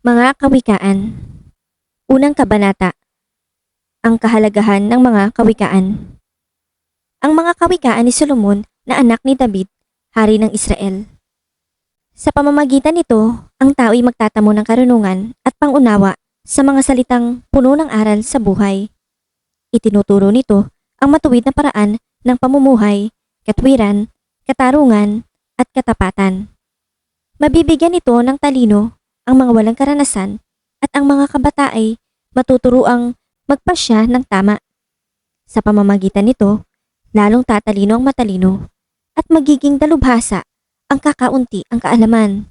Mga kawikaan. Unang kabanata. Ang kahalagahan ng mga kawikaan. Ang mga kawikaan ni Solomon na anak ni David, hari ng Israel. Sa pamamagitan nito, ang tao'y magtatamo ng karunungan at pangunawa sa mga salitang puno ng aral sa buhay. Itinuturo nito ang matuwid na paraan ng pamumuhay, katwiran, katarungan, at katapatan. Mabibigyan ito ng talino ang mga walang karanasan at ang mga kabata ay matuturuang magpasya ng tama. Sa pamamagitan nito, lalong tatalino ang matalino at magiging dalubhasa ang kakaunti ang kaalaman.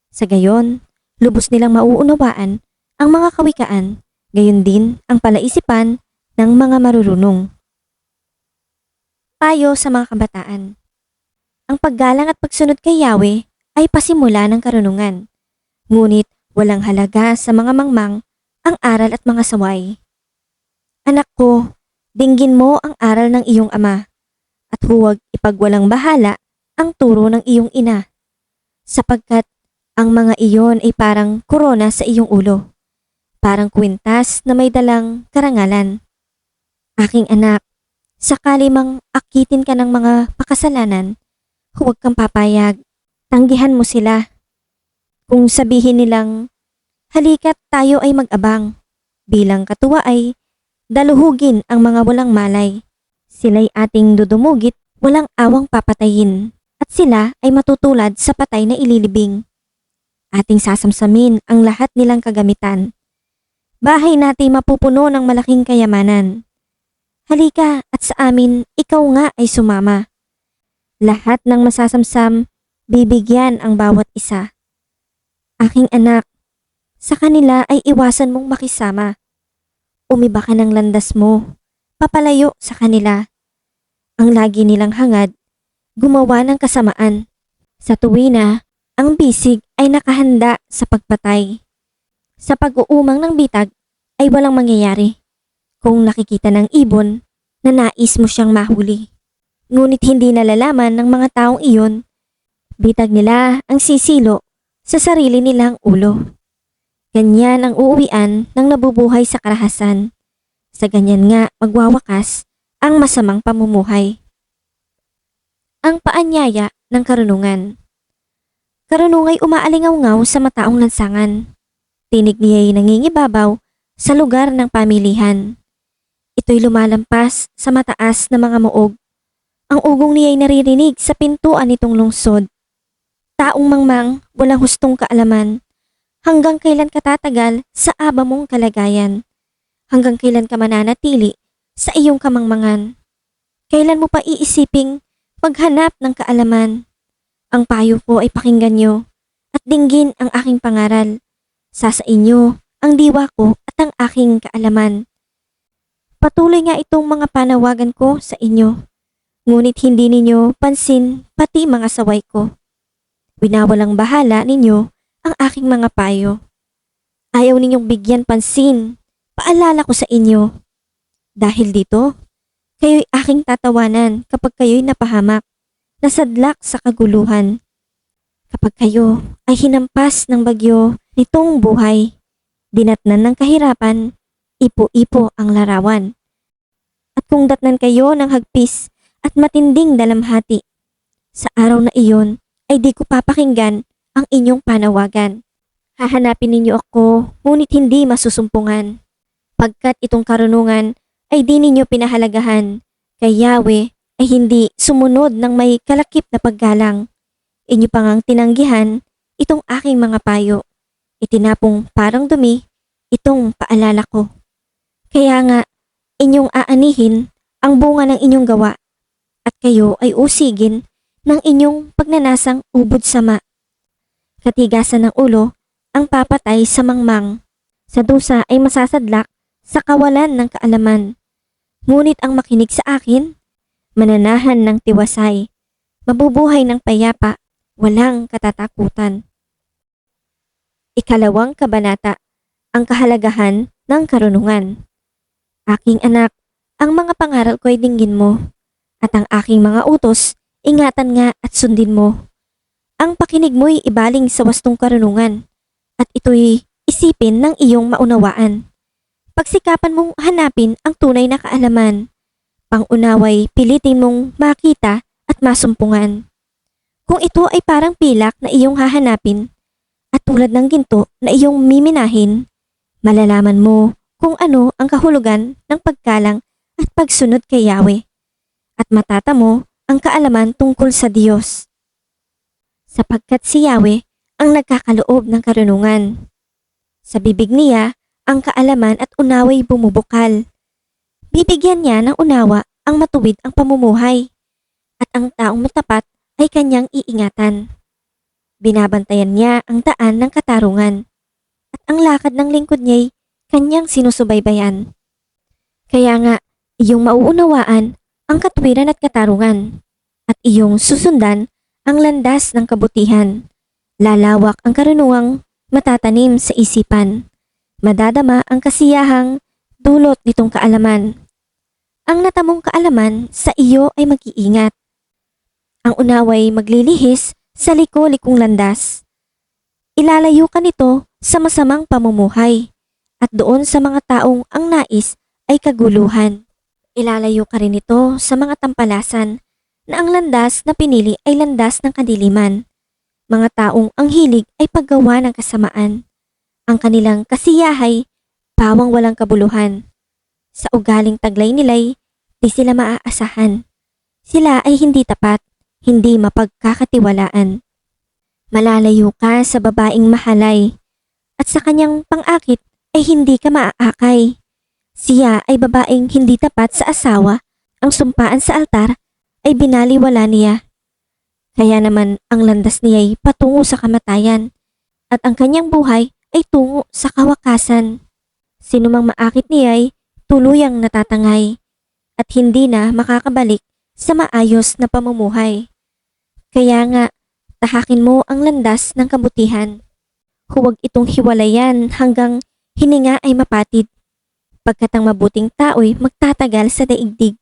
Sa gayon, lubos nilang mauunawaan ang mga kawikaan, gayon din ang palaisipan ng mga marurunong. Payo sa mga kabataan. Ang paggalang at pagsunod kay Yahweh ay pasimula ng karunungan. Ngunit walang halaga sa mga mangmang ang aral at mga saway. Anak ko, dinggin mo ang aral ng iyong ama at huwag ipagwalang bahala ang turo ng iyong ina, sapagkat ang mga iyon ay parang korona sa iyong ulo, parang kwintas na may dalang karangalan. Aking anak, sakali mang akitin ka ng mga pakasalanan, huwag kang papayag, tanggihan mo sila. Kung sabihin nilang, halika't tayo ay mag-abang, bilang katuwa ay daluhugin ang mga walang malay. Sila'y ating dudumugit, walang awang papatayin, at sila ay matutulad sa patay na ililibing. Ating sasamsamin ang lahat nilang kagamitan. Bahay natin mapupuno ng malaking kayamanan. Halika at sa amin, ikaw nga ay sumama. Lahat ng masasamsam, bibigyan ang bawat isa. Aking anak, sa kanila ay iwasan mong makisama. Umiba ka ng landas mo, papalayo sa kanila. Ang lagi nilang hangad, gumawa ng kasamaan. Sa tuwina, ang bisig ay nakahanda sa pagpatay. Sa pag-uumang ng bitag ay walang mangyayari kung nakikita ng ibon na nais mo siyang mahuli. Ngunit hindi nalalaman ng mga taong iyon, bitag nila ang sisilo sa sarili nilang ulo. Ganyan ang uuwian ng nabubuhay sa karahasan. Sa ganyan nga magwawakas ang masamang pamumuhay. Ang paanyaya ng karunungan. Karunungay umaalingaw-ngaw sa mataong lansangan. Tinig niya'y nangingibabaw sa lugar ng pamilihan. Ito'y lumalampas sa mataas na mga muog. Ang ugong niya'y naririnig sa pintuan nitong lungsod. Taong mangmang, walang hustong kaalaman. Hanggang kailan katatagal sa aba mong kalagayan? Hanggang kailan ka mananatili sa iyong kamangmangan? Kailan mo pa iisiping maghanap ng kaalaman? Ang payo ko ay pakinggan nyo at dinggin ang aking pangaral. Sa inyo ang diwa ko at ang aking kaalaman. Patuloy nga itong mga panawagan ko sa inyo. Ngunit hindi ninyo pansin pati mga saway ko. Winawalang bahala ninyo ang aking mga payo. Ayaw ninyong bigyan pansin, paalala ko sa inyo. Dahil dito, kayo'y aking tatawanan kapag kayo'y napahamak, nasadlak sa kaguluhan. Kapag kayo ay hinampas ng bagyo nitong buhay, dinatnan ng kahirapan, ipo-ipo ang larawan. At kung datnan kayo ng hagpis at matinding dalamhati, sa araw na iyon ay di ko papakinggan ang inyong panawagan. Hahanapin ninyo ako, ngunit hindi masusumpungan. Pagkat itong karunungan ay di ninyo pinahalagahan, kay Yahweh ay hindi sumunod ng may kalakip na paggalang. Inyo pa ngang tinanggihan itong aking mga payo. Itinapong parang dumi itong paalala ko. Kaya nga, inyong aanihin ang bunga ng inyong gawa at kayo ay usigin ng inyong pagnanasang ubod sama. Katigasan ng ulo ang papatay sa mangmang. Sa dusa ay masasadlak sa kawalan ng kaalaman. Ngunit ang makinig sa akin, mananahan ng tiwasay, mabubuhay ng payapa, walang katatakutan. Ikalawang kabanata, ang kahalagahan ng karunungan. Aking anak, ang mga pangaral ko ay dinggin mo, at ang aking mga utos, ingatan nga at sundin mo. Ang pakinig mo'y ibaling sa wastong karunungan, at ito'y isipin ng iyong maunawaan. Pagsikapan mong hanapin ang tunay na kaalaman. Pangunaway pilitin mong makita at masumpungan. Kung ito ay parang pilak na iyong hahanapin at tulad ng ginto na iyong miminahin, malalaman mo kung ano ang kahulugan ng pagkalang at pagsunod kay Yahweh. At matatamo ang kaalaman tungkol sa Diyos. Sapagkat si Yahweh ang nagkakaloob ng karunungan. Sa bibig niya, ang kaalaman at unaway bumubukal. Bibigyan niya ng unawa ang matuwid ang pamumuhay, at ang taong matapat ay kanyang iingatan. Binabantayan niya ang daan ng katarungan, at ang lakad ng lingkod niya'y kanyang sinusubaybayan. Kaya nga, iyong mauunawaan ang katwiran at katarungan, at iyong susundan ang landas ng kabutihan. Lalawak ang karunungang matatanim sa isipan. Madadama ang kasiyahang dulot nitong kaalaman. Ang natamong kaalaman sa iyo ay mag-iingat. Ang unaway maglilihis sa liko-likong landas. Ilalayo ka nito sa masamang pamumuhay at doon sa mga taong ang nais ay kaguluhan. Ilalayo ka rin ito sa mga tampalasan na ang landas na pinili ay landas ng kadiliman. Mga taong ang hilig ay paggawa ng kasamaan. Ang kanilang kasiyahay, pawang walang kabuluhan. Sa ugaling taglay nila'y di sila maaasahan. Sila ay hindi tapat, hindi mapagkakatiwalaan. Malalayo ka sa babaeng mahalay, at sa kanyang pang-akit ay hindi ka maaakay. Siya ay babaeng hindi tapat sa asawa, ang sumpaan sa altar ay binaliwala niya. Kaya naman ang landas niya'y patungo sa kamatayan, at ang kanyang buhay ay tungo sa kawakasan. Sinumang maakit niya'y tuluyang natatangay at hindi na makakabalik sa maayos na pamumuhay. Kaya nga, tahakin mo ang landas ng kabutihan. Huwag itong hiwalayan hanggang hininga ay mapatid. Pagkat ang mabuting tao'y magtatagal sa daigdig.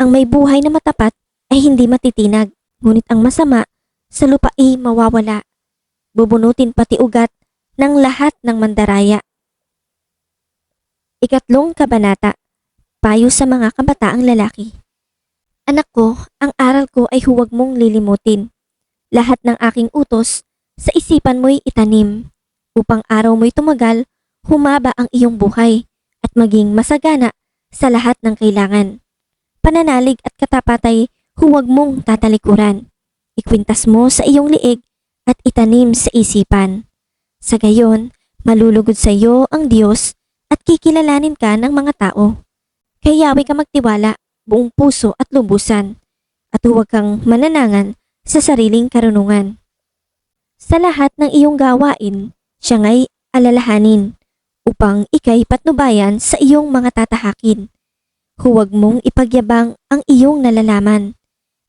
Ang may buhay na matapat ay hindi matitinag, ngunit ang masama sa lupa ay mawawala. Bubunutin pati ugat ng lahat ng mandaraya. Ikatlong kabanata, payo sa mga kabataang lalaki. Anak ko, ang aral ko ay huwag mong lilimutin. Lahat ng aking utos, sa isipan mo'y itanim, upang araw mo'y tumagal, humaba ang iyong buhay, at maging masagana sa lahat ng kailangan. Pananalig at katapatay, huwag mong tatalikuran. Ikwintas mo sa iyong liig at itanim sa isipan. Sa gayon, malulugod sa iyo ang Diyos at kikilalanin ka ng mga tao. Kay Yahweh ka magtiwala, buong puso at lubusan, at huwag kang mananangan sa sariling karunungan. Sa lahat ng iyong gawain, siya nga'y alalahanin, upang ika'y patnubayan sa iyong mga tatahakin. Huwag mong ipagyabang ang iyong nalalaman.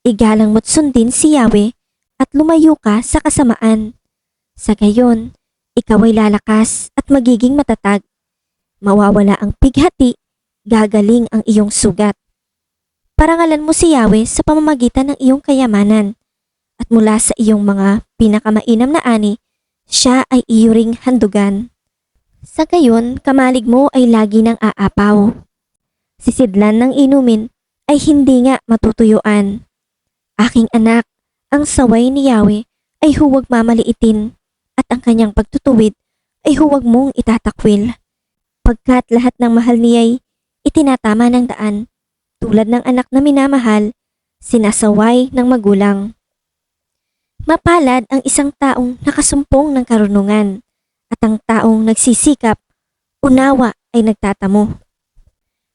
Igalang mo't sundin si Yahweh at lumayo ka sa kasamaan. Sa gayon, ikaw ay lalakas at magiging matatag. Mawawala ang pighati, gagaling ang iyong sugat. Parangalan mo si Yahweh sa pamamagitan ng iyong kayamanan, at mula sa iyong mga pinakamainam na ani, siya ay iyo ring handugan. Sa gayon, kamalig mo ay lagi ng aapaw. Sisidlan ng inumin ay hindi nga matutuyuan. Aking anak, ang saway ni Yahweh ay huwag mamaliitin, at ang kanyang pagtutuwid ay huwag mong itatakwil. Pagkat lahat ng mahal niya'y itinatama ng daan, tulad ng anak na minamahal, sinasaway ng magulang. Mapalad ang isang taong nakasumpong ng karunungan, at ang taong nagsisikap, unawa ay nagtatamo.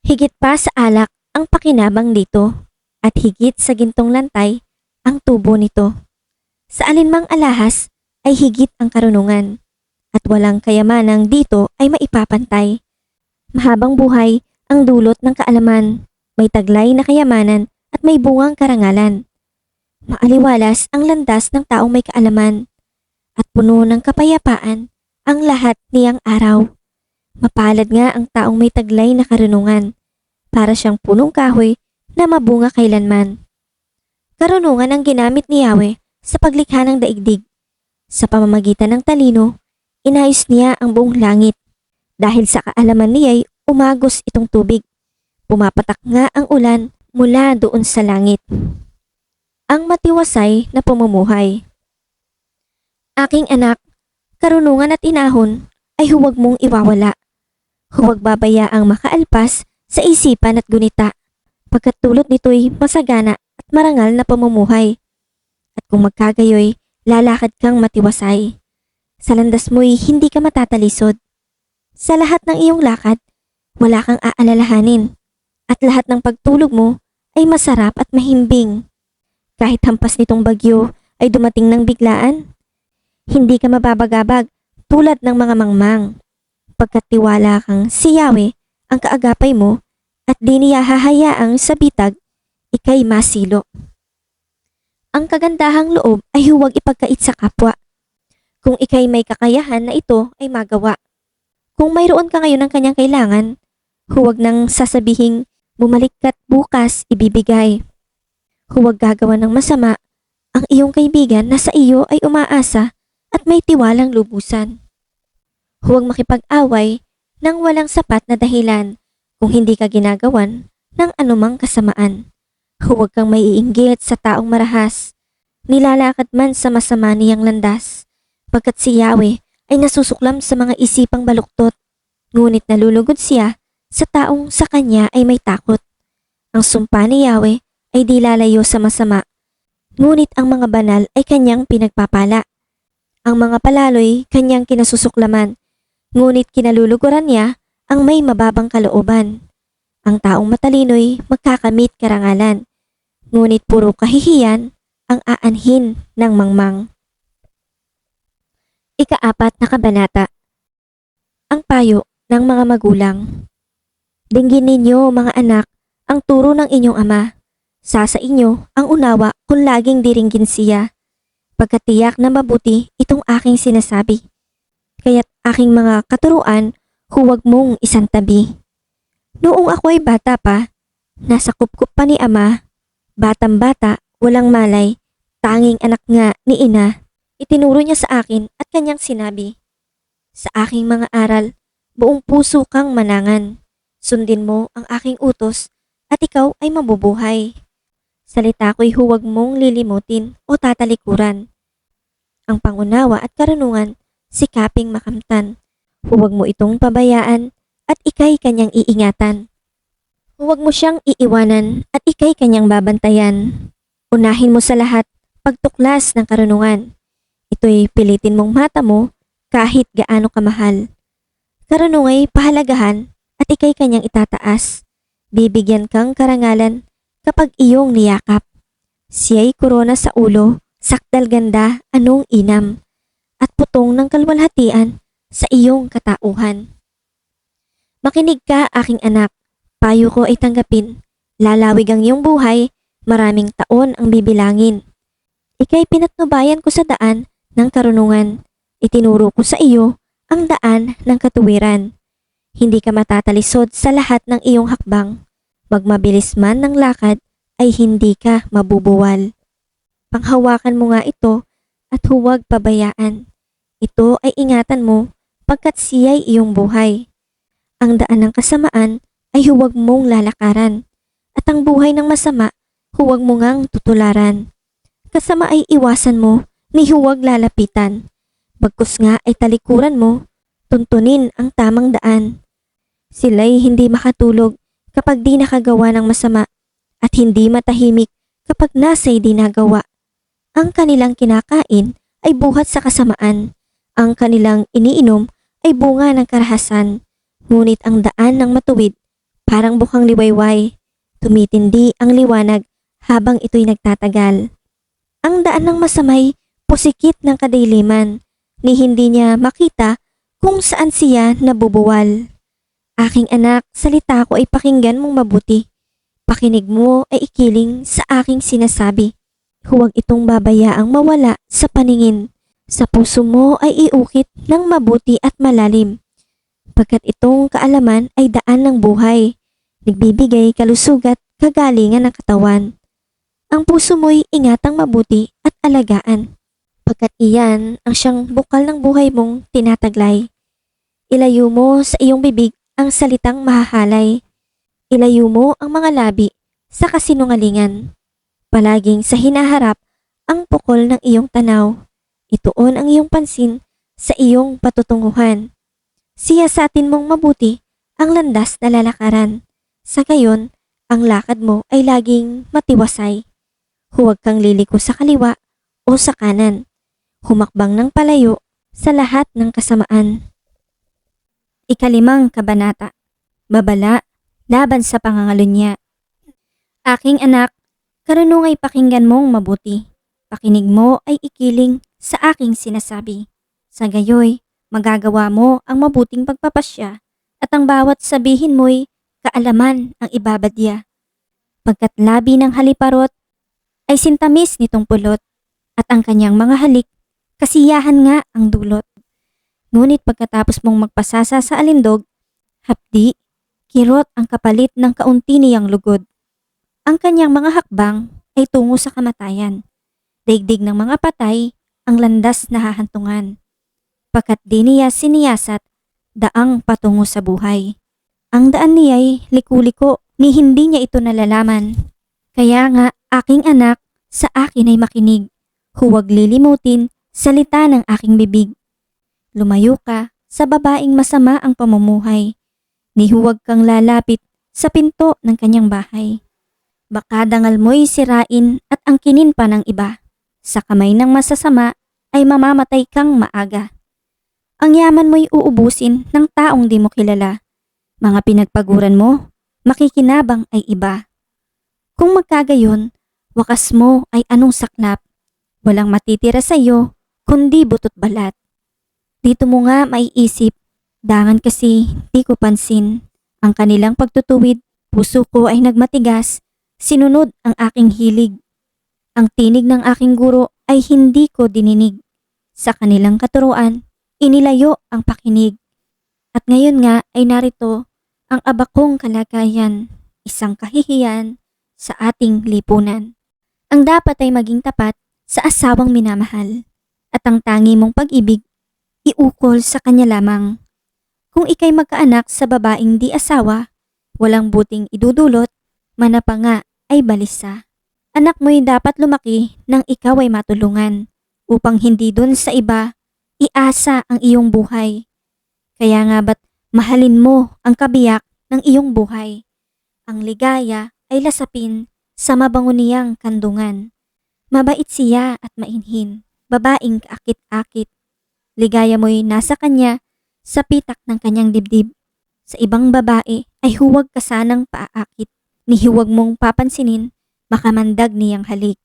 Higit pa sa alak ang pakinabang dito, at higit sa gintong lantay ang tubo nito. Sa alinmang alahas ay higit ang karunungan, at walang kayamanang dito ay maipapantay. Mahabang buhay ang dulot ng kaalaman, may taglay na kayamanan at may bungang karangalan. Maaliwalas ang landas ng taong may kaalaman, at puno ng kapayapaan ang lahat niyang araw. Mapalad nga ang taong may taglay na karunungan, para siyang punong kahoy na mabunga kailanman. Karunungan ang ginamit ni Yahweh sa paglikha ng daigdig. Sa pamamagitan ng talino, inayos niya ang buong langit. Dahil sa kaalaman niya'y umagos itong tubig. Pumapatak nga ang ulan mula doon sa langit. Ang matiwasay na pamumuhay. Aking anak, karunungan at inahon ay huwag mong iwawala. Huwag babayaang makaalpas sa isipan at gunita, pagkat dulot nito'y masagana at marangal na pamumuhay. At kung magkagayoy, lalakad kang matiwasay. Sa landas mo'y hindi ka matatalisod. Sa lahat ng iyong lakad, wala kang aalalahanin. At lahat ng pagtulog mo ay masarap at mahimbing. Kahit hampas nitong bagyo ay dumating ng biglaan, hindi ka mababagabag tulad ng mga mangmang. Pagkat tiwala kang si Yahweh ang kaagapay mo at di niya hahayaang sa bitag, ika'y masilo. Ang kagandahang loob ay huwag ipagkait sa kapwa. Kung ika'y may kakayahan na ito ay magawa. Kung mayroon ka ngayon ng kanyang kailangan, huwag nang sasabihing bumalik ka't bukas ibibigay. Huwag gagawa ng masama ang iyong kaibigan na sa iyo ay umaasa at may tiwalang lubusan. Huwag makipag-away nang walang sapat na dahilan kung hindi ka ginagawan ng anumang kasamaan. Huwag kang maiinggit sa taong marahas, nilalakad man sa masama niyang landas, pagkat si Yahweh ay nasusuklam sa mga isipang baluktot, ngunit nalulugod siya sa taong sa kanya ay may takot. Ang sumpa ni Yahweh ay di lalayo sa masama, ngunit ang mga banal ay kanyang pinagpapala. Ang mga palaloy kanyang kinasusuklaman, ngunit kinaluluguran niya ang may mababang kalooban. Ang taong matalino'y magkakamit karangalan, ngunit puro kahihiyan ang aanhin ng mangmang. Ika-4 na kabanata. Ang payo ng mga magulang. Dinggin ninyo mga anak ang turo ng inyong ama. Sa inyo ang unawa kung laging diringgin siya. Pagkatiyak na mabuti itong aking sinasabi. Kaya't aking mga katuruan, huwag mong isantabi. Noong ako ay bata pa, nasa kupkup pa ni ama, batang-bata, walang malay, tanging anak nga ni ina, itinuro niya sa akin at kanyang sinabi, sa aking mga aral, buong puso kang manangan. Sundin mo ang aking utos at ikaw ay mabubuhay. Salita ko'y huwag mong lilimutin o tatalikuran. Ang pangunawa at karunungan, sikaping makamtan. Huwag mo itong pabayaan at ika'y kanyang iingatan. Huwag mo siyang iiwanan at ika'y kanyang babantayan. Unahin mo sa lahat pagtuklas ng karunungan. Ito'y pilitin mong mata mo kahit gaano kamahal. Karunungay pahalagahan at ika'y kanyang itataas. Bibigyan kang karangalan kapag iyong niyakap. Siya'y korona sa ulo, sakdal ganda anong inam, at putong ng kalwalhatian sa iyong katauhan. Makinig ka aking anak, payo ko ay tanggapin, lalawig ang iyong buhay, maraming taon ang bibilangin. Ika'y pinatnubayan ko sa daan ng karunungan, itinuro ko sa iyo ang daan ng katuwiran. Hindi ka matatalisod sa lahat ng iyong hakbang, magmabilis man ng lakad ay hindi ka mabubuwal. Panghawakan mo nga ito at huwag pabayaan. Ito ay ingatan mo pagkat siya'y iyong buhay. Ang daan ng kasamaan ay huwag mong lalakaran at ang buhay ng masama huwag mo ngang tutularan. Kasama ay iwasan mo ni huwag lalapitan. Bagkus nga ay talikuran mo, tuntunin ang tamang daan. Sila'y hindi makatulog kapag di nakagawa ng masama at hindi matahimik kapag nasa'y di nagawa. Ang kanilang kinakain ay buhat sa kasamaan. Ang kanilang iniinom ay bunga ng karahasan. Ngunit ang daan ng matuwid parang bukang liwayway. Tumitindi ang liwanag habang ito'y nagtatagal. Ang daan ng masamay pusikit ng kadiliman ni hindi niya makita kung saan siya nabubuwal. Aking anak, salita ko ay pakinggan mong mabuti. Pakinig mo ay ikiling sa aking sinasabi. Huwag itong babayaang mawala sa paningin. Sa puso mo ay iukit ng mabuti at malalim. Pagkat itong kaalaman ay daan ng buhay. Nagbibigay kalusugat, kagalingan ng katawan. Ang puso mo'y ingatang mabuti at alagaan. Pagkat iyan ang siyang bukal ng buhay mong tinataglay. Ilayo mo sa iyong bibig ang salitang mahahalay. Ilayo mo ang mga labi sa kasinungalingan. Palaging sa hinaharap ang pukol ng iyong tanaw. Ituon ang iyong pansin sa iyong patutunguhan. Siyasatin mong mabuti ang landas na lalakaran. Sa gayon, ang lakad mo ay laging matiwasay. Huwag kang liliko sa kaliwa o sa kanan. Humakbang ng palayo sa lahat ng kasamaan. Ikalimang kabanata. Babala laban sa pangangalunya. Aking anak, karunungay pakinggan mong mabuti. Pakinig mo ay ikiling sa aking sinasabi. Sa gayoy, magagawa mo ang mabuting pagpapasya at ang bawat sabihin mo'y kaalaman ang ibabadya. Pagkat labi ng haliparot ay sintamis nitong pulot at ang kanyang mga halik kasiyahan nga ang dulot. Ngunit pagkatapos mong magpasasa sa alindog, hapdi, kirot ang kapalit ng kaunti niyang lugod. Ang kanyang mga hakbang ay tungo sa kamatayan. Daigdig ng mga patay ang landas na hahantungan. Pagkat di niya siniyasat, daang patungo sa buhay. Ang daan niya'y liku-liko ni hindi niya ito nalalaman. Kaya nga, aking anak, sa akin ay makinig. Huwag lilimutin salita ng aking bibig. Lumayo ka sa babaeng masama ang pamumuhay. Ni huwag kang lalapit sa pinto ng kanyang bahay. Baka dangal mo'y sirain at angkinin pa ng iba. Sa kamay ng masasama ay mamamatay kang maaga. Ang yaman mo'y uubusin ng taong di mo kilala. Mga pinagpaguran mo, makikinabang ay iba. Kung magkagayon, wakas mo ay anong saklap. Walang matitira sa iyo, kundi butot balat. Dito mo nga maiisip, dangan kasi di ko pansin. Ang kanilang pagtutuwid, puso ko ay nagmatigas, sinunod ang aking hilig. Ang tinig ng aking guro ay hindi ko dininig. Sa kanilang katuruan, inilayo ang pakinig. At ngayon nga ay narito ang abakong kalagayan, isang kahihiyan sa ating lipunan. Ang dapat ay maging tapat sa asawang minamahal at ang tangi mong pag-ibig, iukol sa kanya lamang. Kung ikay magkaanak sa babaeng di asawa, walang buting idudulot, manapa nga ay balisa. Anak mo'y dapat lumaki nang ikaw ay matulungan upang hindi dun sa iba iasa ang iyong buhay. Kaya nga ba't mahalin mo ang kabiyak ng iyong buhay? Ang ligaya ay lasapin sa mabango niyang kandungan. Mabait siya at mainhin, babaeng kaakit-akit. Ligaya mo'y nasa kanya sa pitak ng kanyang dibdib. Sa ibang babae ay huwag ka sanang paaakit, ni huwag mong papansinin makamandag niyang halik.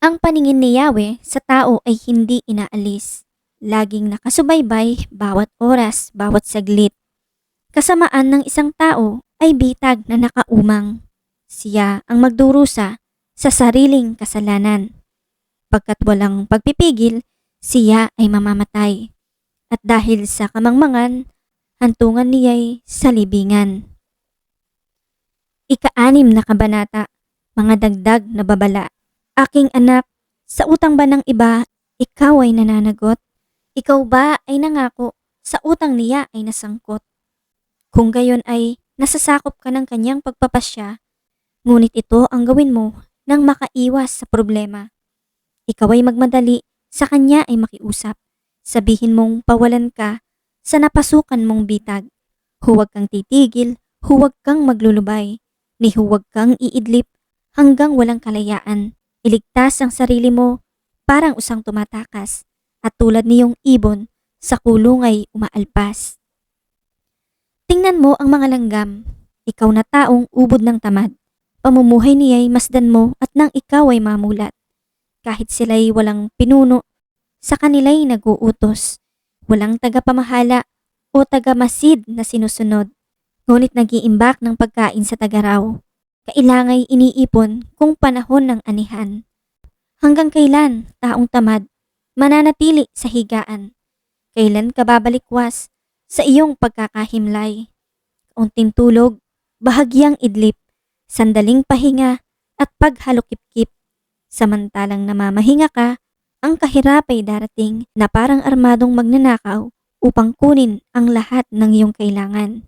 Ang paningin ni Yahweh sa tao ay hindi inaalis. Laging nakasubaybay bawat oras, bawat saglit. Kasamaan ng isang tao ay bitag na nakaumang. Siya ang magdurusa sa sariling kasalanan. Pagkat walang pagpipigil, siya ay mamamatay. At dahil sa kamangmangan, hantungan niya'y sa libingan. Ika-6 na kabanata. Mga dagdag na babala. Aking anak, sa utang ba ng iba, ikaw ay nananagot? Ikaw ba ay nangako, sa utang niya ay nasangkot? Kung gayon ay nasasakop ka ng kanyang pagpapasya, ngunit ito ang gawin mo nang makaiwas sa problema. Ikaw ay magmadali, sa kanya ay makiusap. Sabihin mong pawalan ka sa napasukan mong bitag. Huwag kang titigil, huwag kang maglulubay, ni huwag kang iidlip hanggang walang kalayaan. Iligtas ang sarili mo parang usang tumatakas at tulad niyong ibon sa kulong ay umaalpas. Tingnan mo ang mga langgam, ikaw na taong ubod ng tamad. Pamumuhay niya'y masdan mo at nang ikaw ay mamulat. Kahit sila'y walang pinuno, sa kanila'y naguutos. Walang tagapamahala o tagamasid na sinusunod. Ngunit nag-iimbak ng pagkain sa tagaraw. Kailangay iniipon kung panahon ng anihan. Hanggang kailan, taong tamad, mananatili sa higaan? Kailan ka babalikwas sa iyong pagkakahimlay? Kaunting tulog, bahagyang idlip, sandaling pahinga at paghalukip-kip. Samantalang namamahinga ka, Ang kahirap ay darating na parang armadong magnanakaw upang kunin ang lahat ng iyong kailangan.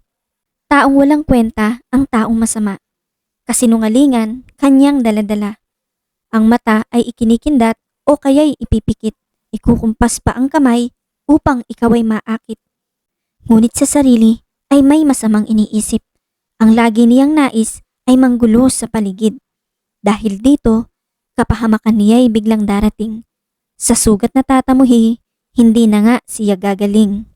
Taong walang kwenta ang taong masama. Kasinungalingan, kanyang daladala. Ang mata ay ikinikindat o kaya'y ipipikit. Ikukumpas pa ang kamay upang ikaw ay maakit. Ngunit sa sarili ay may masamang iniisip. Ang lagi niyang nais ay manggulo sa paligid. Dahil dito, kapahamakan niya ay biglang darating. Sa sugat na tatamuhi, hindi na nga siya gagaling.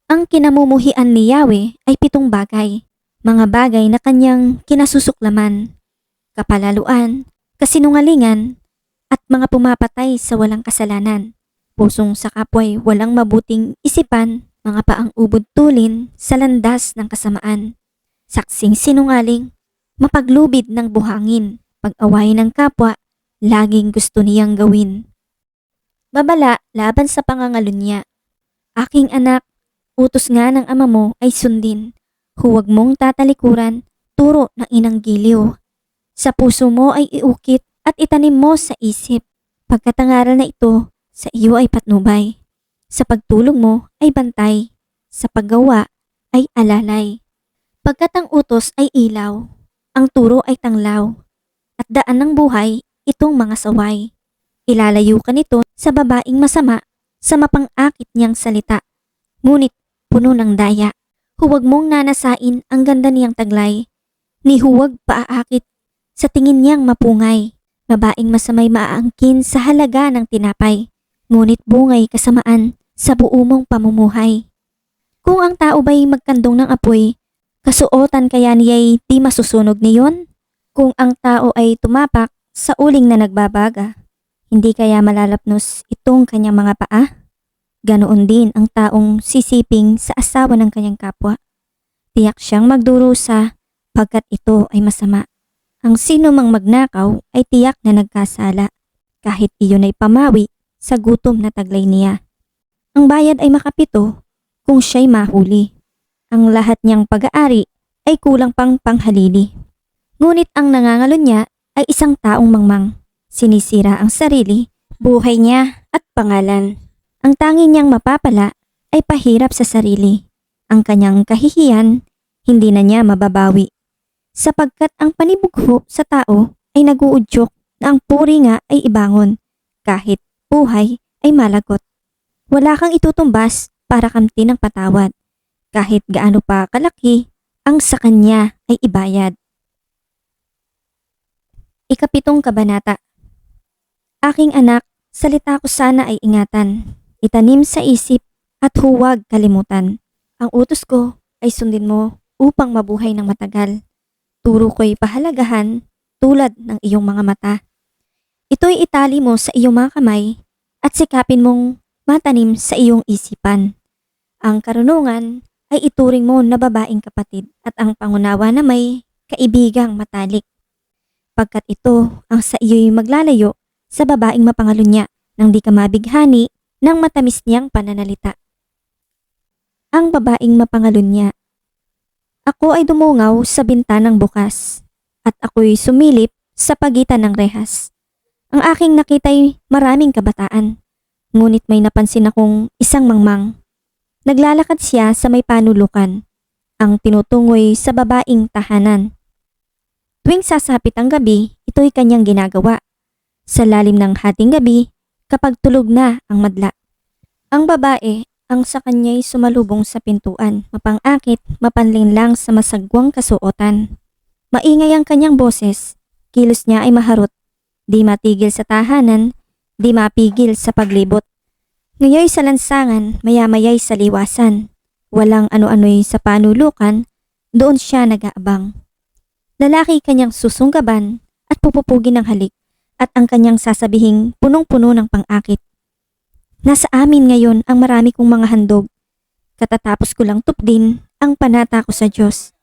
Ang kinamumuhian ni Yahweh ay 7 bagay. Mga bagay na kanyang kinasusuklaman. Kapalaluan, kasinungalingan, at mga pumapatay sa walang kasalanan. Pusong sa kapwa'y walang mabuting isipan, mga paang ubod tulin sa landas ng kasamaan. Saksing sinungaling, mapaglubid ng buhangin, pag-away ng kapwa, laging gusto niyang gawin. Babala laban sa pangangalunya. Aking anak, utos nga ng ama mo ay sundin. Huwag mong tatalikuran, turo ng inang giliw. Sa puso mo ay iukit at itanim mo sa isip. Pagkatangaral na ito, sa iyo ay patnubay. Sa pagtulog mo ay bantay. Sa paggawa ay alalay. Pagkat ang utos ay ilaw, ang turo ay tanglaw. At daan ng buhay, itong mga saway. Ilalayo ka nito sa babaeng masama, sa mapang-akit niyang salita. Ngunit puno ng daya. Huwag mong nanasain ang ganda niyang taglay. Ni huwag paaakit sa tingin niyang mapungay. Babaeng masamay maaangkin sa halaga ng tinapay. Ngunit bungay kasamaan sa buo mong pamumuhay. Kung ang tao ba'y magkandong ng apoy, kasuotan kaya niya'y di masusunog niyon? Kung ang tao ay tumapak sa uling na nagbabaga, hindi kaya malalapnos itong kanyang mga paa? Ganoon din ang taong sisiping sa asawa ng kanyang kapwa. Tiyak siyang magdurusa pagkat ito ay masama. Ang sino mang magnakaw ay tiyak na nagkasala kahit iyon ay pamawi sa gutom na taglay niya. Ang bayad ay makapito kung siya'y mahuli. Ang lahat niyang pag-aari ay kulang pang panghalili. Ngunit ang nangangalon niya ay isang taong mangmang. Sinisira ang sarili, buhay niya at pangalan. Ang tanging niyang mapapala ay pahirap sa sarili. Ang kanyang kahihiyan, hindi na niya mababawi. Sapagkat ang panibugho sa tao ay naguudyok na ang puri nga ay ibangon, kahit buhay ay malagot. Wala kang itutumbas para kamti ng patawad, kahit gaano pa kalaki ang sa kanya ay ibayad. Ikapitong kabanata. Aking anak, salita ko sana ay ingatan. Itanim sa isip at huwag kalimutan. Ang utos ko ay sundin mo upang mabuhay ng matagal. Turo ko'y pahalagahan tulad ng iyong mga mata. Ito'y itali mo sa iyong mga kamay at sikapin mong matanim sa iyong isipan. Ang karunungan ay ituring mo na babaeng kapatid at ang pangunawa na may kaibigang matalik. Pagkat ito ang sa iyo'y maglalayo sa babaeng mapangalunya nang di ka mabighani ng matamis niyang pananalita. Ang babaeng mapangalunya. Ako ay dumungaw sa bintanang bukas at ako'y sumilip sa pagitan ng rehas. Ang aking nakita'y maraming kabataan, ngunit may napansin akong isang mangmang. Naglalakad siya sa may panulukan, ang tinutungoy sa babaeng tahanan. Tuwing sasapit ang gabi, ito'y kanyang ginagawa. Sa lalim ng hating gabi, kapag tulog na ang madla. Ang babae ang sa kanya'y sumalubong sa pintuan, mapang-akit, mapanlinlang sa masagwang kasuotan. Maingay ang kanyang boses, kilos niya ay maharot, di matigil sa tahanan, di mapigil sa paglibot. Ngayoy sa lansangan, maya-maya'y sa liwasan, walang ano-ano'y sa panulukan, doon siya nag-aabang. Lalaki kanyang susunggaban at pupupugin ng halik, at ang kanyang sasabihing punong-puno ng pang-akit. Nasa amin ngayon ang marami kong mga handog. Katatapos ko lang tupdin ang panata ko sa Diyos.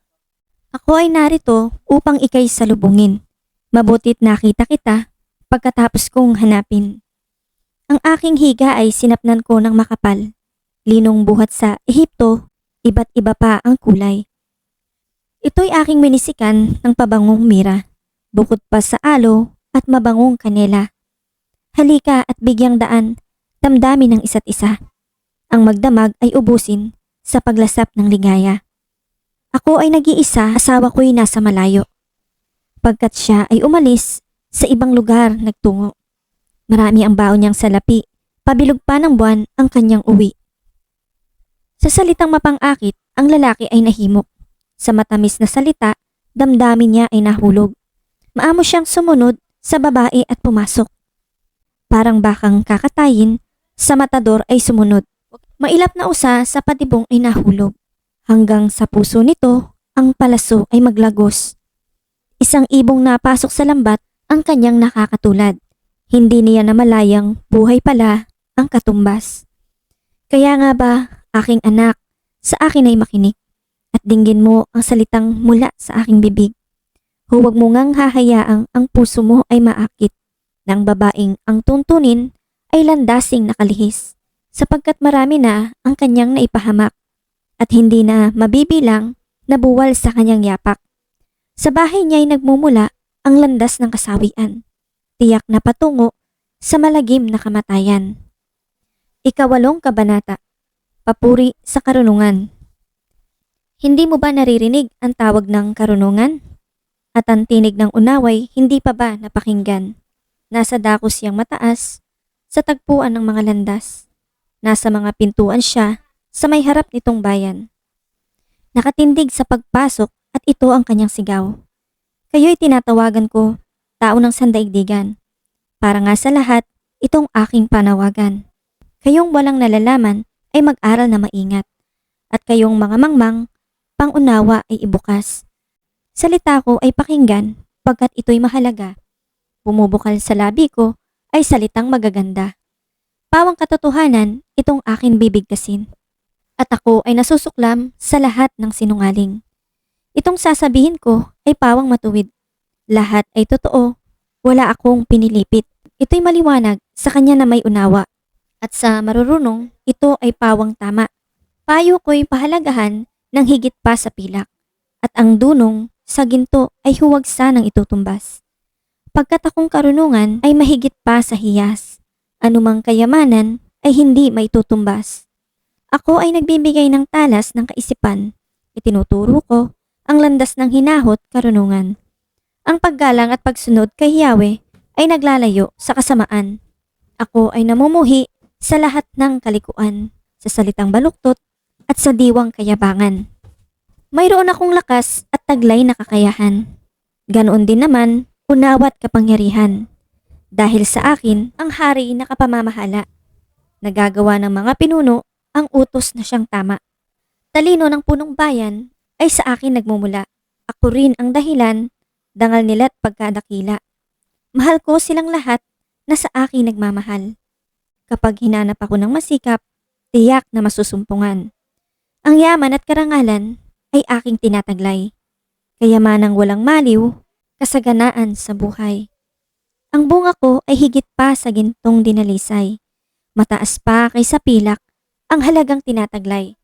Ako ay narito upang ikay salubungin. Mabutit nakita kita pagkatapos kong hanapin. Ang aking higa ay sinapnan ko ng makapal. Linong buhat sa Ehipto, iba't iba pa ang kulay. Ito'y aking minisikan ng pabangong mira, bukod pa sa alo at mabangong kanela. halika at bigyang daan, damdamin ng isa't isa. Ang magdamag ay ubusin sa paglasap ng ligaya. Ako ay nag-iisa, asawa ko'y nasa malayo. Pagkat siya ay umalis sa ibang lugar nagtungo. Marami ang baon niyang salapi, pabilog pa ng buwan ang kanyang uwi. Sa salitang mapang-akit, ang lalaki ay nahimok. Sa matamis na salita, damdamin niya ay nahulog. Maamo siyang sumunod sa babae at pumasok. Parang bakang kakatayin, sa matador ay sumunod. Mailap na usa sa patibong ay nahulog. Hanggang sa puso nito, ang palaso ay maglagos. Isang ibong napasok sa lambat ang kanyang nakakatulad. Hindi niya namalayang buhay pala ang katumbas. Kaya nga ba, aking anak, sa akin ay makinig at dinggin mo ang salitang mula sa aking bibig. Huwag mo ngang hahayaang ang puso mo ay maakit ng babaeng ang tuntunin ay landasing nakalihis sapagkat marami na ang kanyang naipahamak at hindi na mabibilang na buwal sa kanyang yapak. Sa bahay niya ay nagmumula ang landas ng kasawian, tiyak na patungo sa malagim na kamatayan. Ikawalong kabanata, papuri sa karunungan. Hindi mo ba naririnig ang tawag ng karunungan? At ang tinig ng unaway hindi pa ba napakinggan? Nasa dakos siyang mataas, sa tagpuan ng mga landas. Nasa mga pintuan siya, sa may harap nitong bayan. Nakatindig sa pagpasok at ito ang kanyang sigaw. Kayo'y tinatawagan ko, tao ng sandaigdigan. Para nga sa lahat, itong aking panawagan. Kayong walang nalalaman ay mag-aral na maingat. At kayong mga mangmang, pangunawa ay ibukas. Salita ko ay pakinggan, pagkat ito'y mahalaga. Bumubukal sa labi ko ay salitang magaganda. Pawang katotohanan, itong akin bibigkasin. At ako ay nasusuklam sa lahat ng sinungaling. Itong sasabihin ko ay pawang matuwid. Lahat ay totoo, wala akong pinilipit. Ito'y maliwanag sa kanya na may unawa. At sa marurunong, ito ay pawang tama. Payo ko'y pahalagahan ng higit pa sa pilak. At ang dunong sa ginto ay huwag sanang itutumbas. Pagkat akong karunungan ay mahigit pa sa hiyas. Anumang kayamanan ay hindi maitutumbas. Ako ay nagbibigay ng talas ng kaisipan. Itinuturo ko ang landas ng hinahot karunungan. Ang paggalang at pagsunod kay Yahweh ay naglalayo sa kasamaan. Ako ay namumuhi sa lahat ng kalikuan, sa salitang baluktot at sa diwang kayabangan. Mayroon akong lakas at taglay na kakayahan. Ganoon din naman, unawa't kapangyarihan. Dahil sa akin, ang hari na kapamamahala. Nagagawa ng mga pinuno ang utos na siyang tama. Talino ng punong bayan ay sa akin nagmumula. Ako rin ang dahilan, dangal nila't pagkadakila. Mahal ko silang lahat na sa akin nagmamahal. Kapag hinanap ako ng masikap, tiyak na masusumpungan. Ang yaman at karangalan ay aking tinataglay. Kayamanang walang maliw, kasaganaan sa buhay. Ang bunga ko ay higit pa sa gintong dinalisay. Mataas pa kaysa pilak ang halagang tinataglay.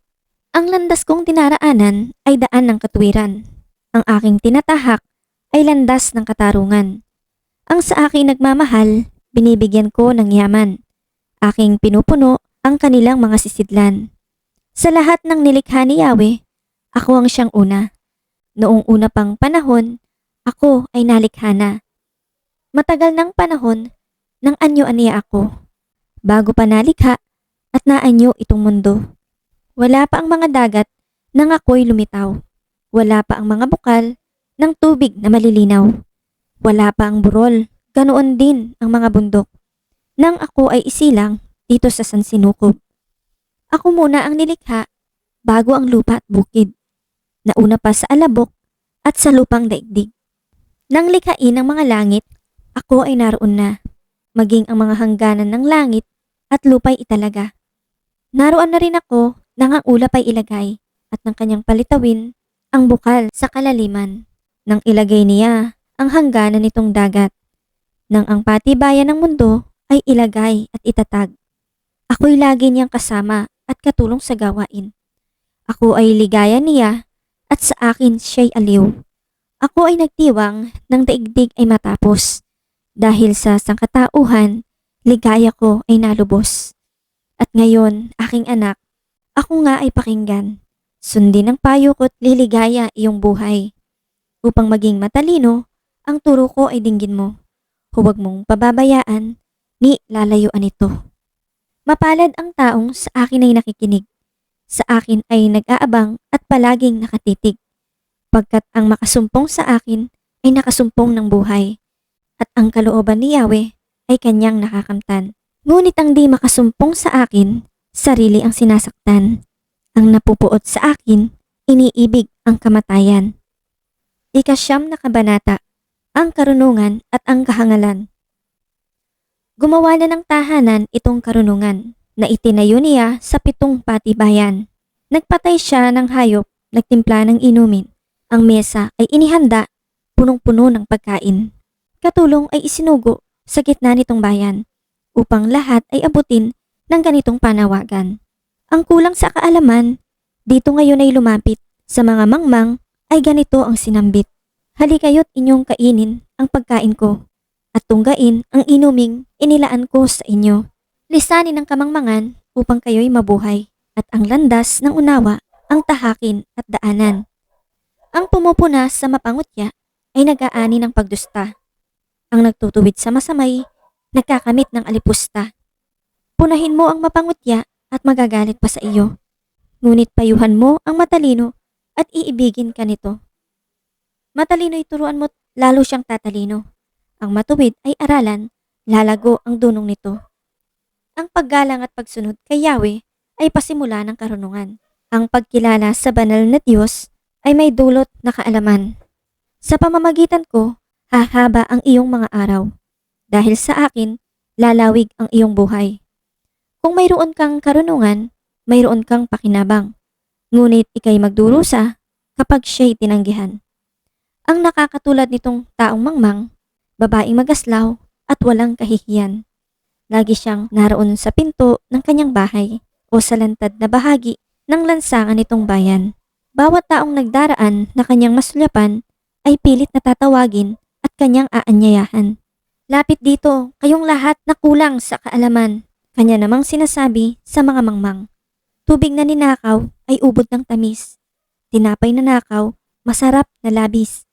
Ang landas kong tinaraanan ay daan ng katuwiran. Ang aking tinatahak ay landas ng katarungan. Ang sa aking nagmamahal, binibigyan ko ng yaman. Aking pinupuno ang kanilang mga sisidlan. Sa lahat ng nilikha ni Yahweh, ako ang siyang una. Noong una pang panahon, ako ay nalikha na. Matagal ng panahon, nang anyo-aniya ako. Bago pa nalikha at naanyo itong mundo. Wala pa ang mga dagat nang ako'y lumitaw. Wala pa ang mga bukal ng tubig na malilinaw. Wala pa ang burol, ganoon din ang mga bundok. Nang ako ay isilang dito sa Sansinukob. Ako muna ang nilikha bago ang lupa at bukid. Nauna pa sa alabok at sa lupang daigdig. Nang likhain ang mga langit, ako ay naroon na. Maging ang mga hangganan ng langit at lupa'y italaga. Naroon na rin ako nang ang ulap ay ilagay at ng kanyang palitawin ang bukal sa kalaliman. Nang ilagay niya ang hangganan nitong dagat. Nang ang patibayan ng mundo ay ilagay at itatag. Ako'y lagi niyang kasama at katulong sa gawain. Ako ay ligaya niya at sa akin siya'y aliw. Ako ay nagtiwang ng daigdig ay matapos. Dahil sa sangkatauhan, ligaya ko ay nalubos. At ngayon, aking anak, ako nga ay pakinggan. Sundin ang payo ko't liligaya iyong buhay. Upang maging matalino, ang turo ko ay dinggin mo. Huwag mong pababayaan, ni lalayuan ito. Mapalad ang taong sa akin ay nakikinig. Sa akin ay nag-aabang at palaging nakatitig. Pagkat ang makasumpong sa akin ay nakasumpong ng buhay. At ang kalooban ni Yahweh ay kanyang nakakamtan. Ngunit ang di makasumpong sa akin, sarili ang sinasaktan. Ang napupuot sa akin, iniibig ang kamatayan. Ika-9 na kabanata, ang karunungan at ang kahangalan. Gumawa na ng tahanan itong karunungan na itinayo niya sa 7 patibayan. Nagpatay siya ng hayop, nagtimpla ng inumin. Ang mesa ay inihanda, punong-puno ng pagkain. Katulong ay isinugo sa gitna nitong bayan upang lahat ay abutin ng ganitong panawagan. Ang kulang sa kaalaman, dito ngayon ay lumapit sa mga mangmang ay ganito ang sinambit. Halikayo't inyong kainin ang pagkain ko at tunggain ang inuming inilaan ko sa inyo. Lisanin ang kamangmangan upang kayo'y mabuhay at ang landas ng unawa ang tahakin at daanan. Ang pumupuna sa mapangutya ay nag-aani ng pagdusta. Ang nagtutuwid sa masamay, nagkakamit ng alipusta. Punahin mo ang mapangutya at magagalit pa sa iyo. Ngunit payuhan mo ang matalino at iibigin ka nito. Matalino'y turuan mo, lalo siyang tatalino. Ang matuwid ay aralan, lalago ang dunong nito. Ang paggalang at pagsunod kay Yahweh ay pasimula ng karunungan. Ang pagkilala sa banal na Diyos ay may dulot na kaalaman. Sa pamamagitan ko, hahaba ang iyong mga araw. Dahil sa akin, lalawig ang iyong buhay. Kung mayroon kang karunungan, mayroon kang pakinabang. Ngunit ikay magdurusa kapag siya'y tinanggihan. Ang nakakatulad nitong taong mangmang, babaeng magaslaw at walang kahihiyan. Lagi siyang naroon sa pinto ng kanyang bahay o sa lantad na bahagi ng lansangan nitong bayan. Bawat taong nagdaraan na kanyang masulyapan ay pilit na tatawagin at kanyang aanyayahan. Lapit dito, kayong lahat na kulang sa kaalaman, kanya namang sinasabi sa mga mangmang. Tubig na ninakaw ay ubod ng tamis. Tinapay na nakaw, masarap na labis.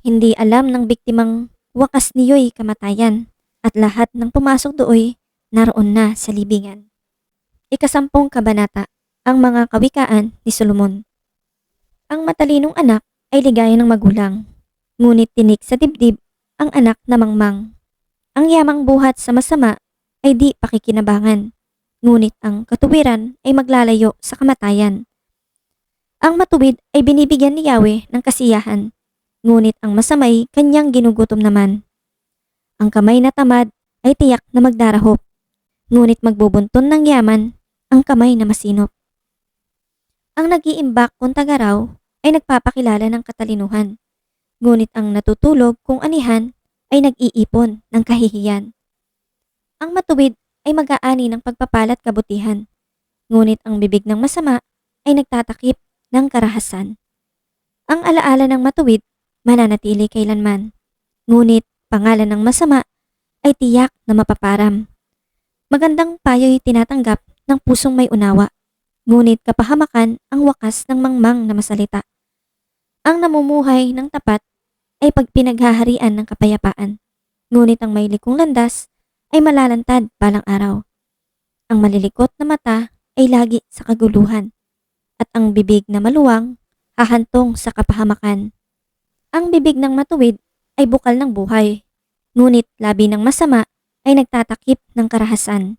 Hindi alam ng biktimang wakas niyo'y kamatayan at lahat ng pumasok dooy naroon na sa libingan. Ika-10 kabanata, ang mga kawikaan ni Solomon. Ang matalinong anak ay ligaya ng magulang, ngunit tinik sa dibdib ang anak na mangmang. Ang yamang buhat sa masama ay di pakikinabangan, ngunit ang katuwiran ay maglalayo sa kamatayan. Ang matuwid ay binibigyan ni Yahweh ng kasiyahan, ngunit ang masamay kanyang ginugutom naman. Ang kamay na tamad ay tiyak na magdarahop, ngunit magbubunton ng yaman ang kamay na masinop. Ang nag-iimbak kung tagaraw ay nagpapakilala ng katalinuhan, ngunit ang natutulog kung anihan ay nag-iipon ng kahihiyan. Ang matuwid ay mag-aani ng pagpapalat kabutihan, ngunit ang bibig ng masama ay nagtatakip ng karahasan. Ang alaala ng matuwid mananatili kailanman, ngunit pangalan ng masama ay tiyak na mapaparam. Magandang payo'y tinatanggap ng pusong may unawa, ngunit kapahamakan ang wakas ng mangmang na masalita. Ang namumuhay ng tapat ay pagpinaghaharian ng kapayapaan, ngunit ang may likong landas ay malalantad balang araw. Ang malilikot na mata ay lagi sa kaguluhan, at ang bibig na maluwang hahantong sa kapahamakan. Ang bibig ng matuwid ay bukal ng buhay, ngunit labi ng masama ay nagtatakip ng karahasan.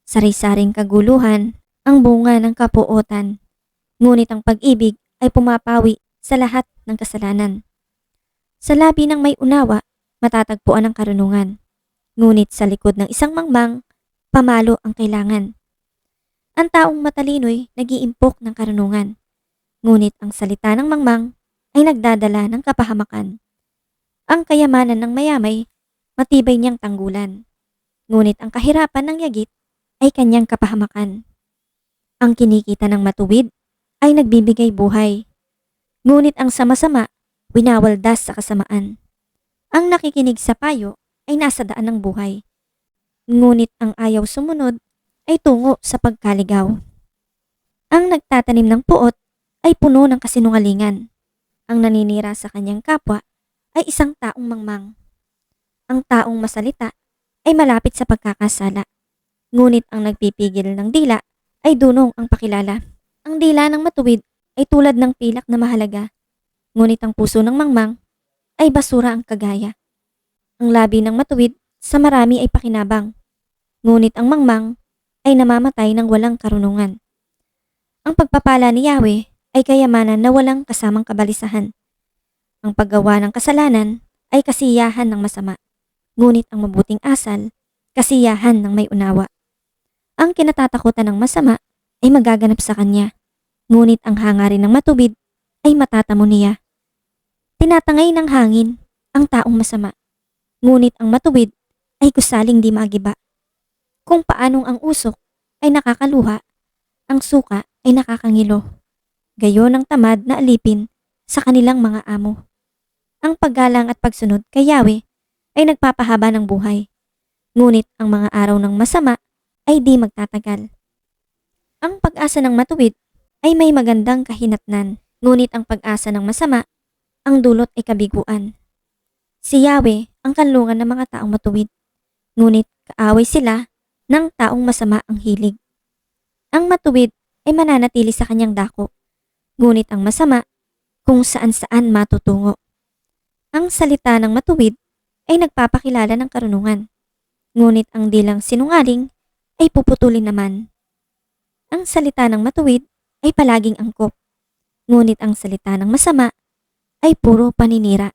Sari-saring kaguluhan ang bunga ng kapuotan, ngunit ang pag-ibig ay pumapawi sa lahat ng kasalanan. Sa labi ng may unawa, matatagpuan ang karunungan, ngunit sa likod ng isang mangmang, pamalo ang kailangan. Ang taong matalino'y nag-iimpok ng karunungan, ngunit ang salita ng mangmang ay nagdadala ng kapahamakan. Ang kayamanan ng mayamay, matibay niyang tanggulan, ngunit ang kahirapan ng yagit ay kanyang kapahamakan. Ang kinikita ng matuwid ay nagbibigay buhay, ngunit ang sama-sama winawaldas sa kasamaan. Ang nakikinig sa payo ay nasa daan ng buhay, Ngunit ang ayaw sumunod ay tungo sa pagkaligaw. Ang nagtatanim ng puot ay puno ng kasinungalingan. Ang naninira sa kanyang kapwa ay isang taong mangmang. Ang taong masalita ay malapit sa pagkakasala. Ngunit ang nagpipigil ng dila ay dunong ang pakilala. Ang dila ng matuwid ay tulad ng pilak na mahalaga. Ngunit ang puso ng mangmang ay basura ang kagaya. Ang labi ng matuwid sa marami ay pakinabang. Ngunit ang mangmang ay namamatay ng walang karunungan. Ang pagpapala ni Yahweh ay kayamanan na walang kasamang kabalisahan. Ang paggawa ng kasalanan ay kasiyahan ng masama. Ngunit ang mabuting asal, kasiyahan ng may unawa. Ang kinatatakutan ng masama ay magaganap sa kanya. Ngunit ang hangarin ng matubid ay matatamo niya. Tinatangay ng hangin ang taong masama. Ngunit ang matuwid ay gusaling di magiba. Kung paanong ang usok ay nakakaluha, ang suka ay nakakangilo. Gayon ang tamad na alipin sa kanilang mga amo. Ang paggalang at pagsunod kay Yahweh ay nagpapahaba ng buhay. Ngunit ang mga araw ng masama ay di magtatagal. Ang pag-asa ng matuwid ay may magandang kahinatnan. Ngunit ang pag-asa ng masama, ang dulot ay kabiguan. Si Yahweh ang kanlungan ng mga taong matuwid. Ngunit kaaway sila ng taong masama ang hilig. Ang matuwid ay mananatili sa kanyang dako. Ngunit ang masama kung saan-saan matutungo. Ang salita ng matuwid ay nagpapakilala ng karunungan. Ngunit ang dilang sinungaling ay puputulin naman. Ang salita ng matuwid ay palaging angkop. Ngunit ang salita ng masama ay puro paninira.